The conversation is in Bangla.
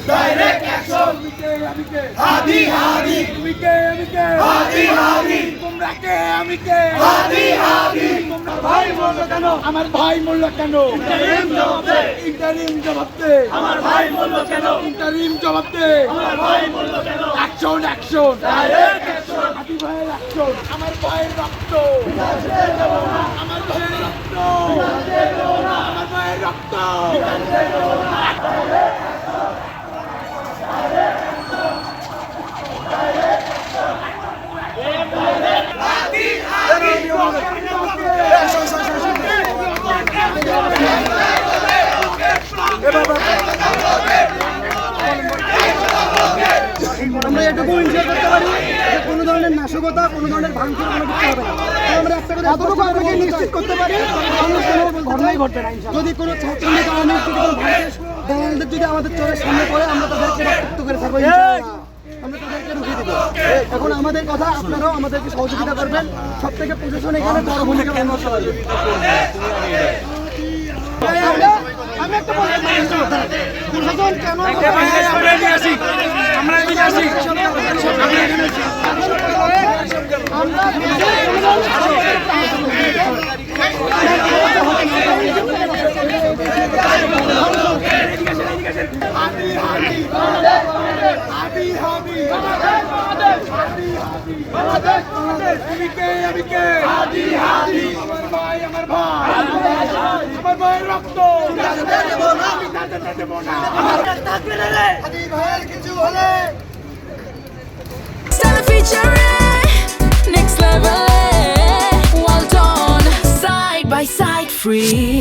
ডাইরেক্ট অ্যাকশন হাদি হাদি হাদি হাদি তোমরা কে আমি কে হাদি হাদি তোমরা ভাই বললো কেন আমার ভাই বললো কেন ইন্টারিম জবাব দে আমার ভাই বললো কেন ইন্টারিম জবাব দে আমার ভাই বললো কেন অ্যাকশন অ্যাকশন ডাইরেক্ট অ্যাকশন হাদি ভাইয়ের অ্যাকশন আমার ভাইয়ের রক্ত আমার ভাইয়ের রক্ত আমার ভাইয়ের রক্ত আমরা এটুকু ইনশিওর করতে পারি যে কোনো ধরনের নাশকতা কোনো ধরনের ভাঙচুর কোনো কিছু হবে না। আমরা একটা করে এতটুকু আপনাকে নিশ্চিত করতে পারি কোনো ঘটনাই ঘটবে না। যদি কোনো ছাত্রলীগ আওয়ামী লীগ যদি কোনো দালালদের যদি আমাদের চোখের সামনে পড়ে আমরা তাদেরকে রক্তাক্ত করে থাকবো, আমরা তাদেরকে রুখিয়ে দেবো। এখন আমাদের কথা আপনারাও আমাদেরকে সহযোগিতা করবেন। সব থেকে প্রশাসন এখানে বড় ভূমিকা পালন করতে পারবে। আমি একটা প্রশাসন কেন আমার ভাইয়ের রক্ত কিছু হলে next level, well done, side by side, free.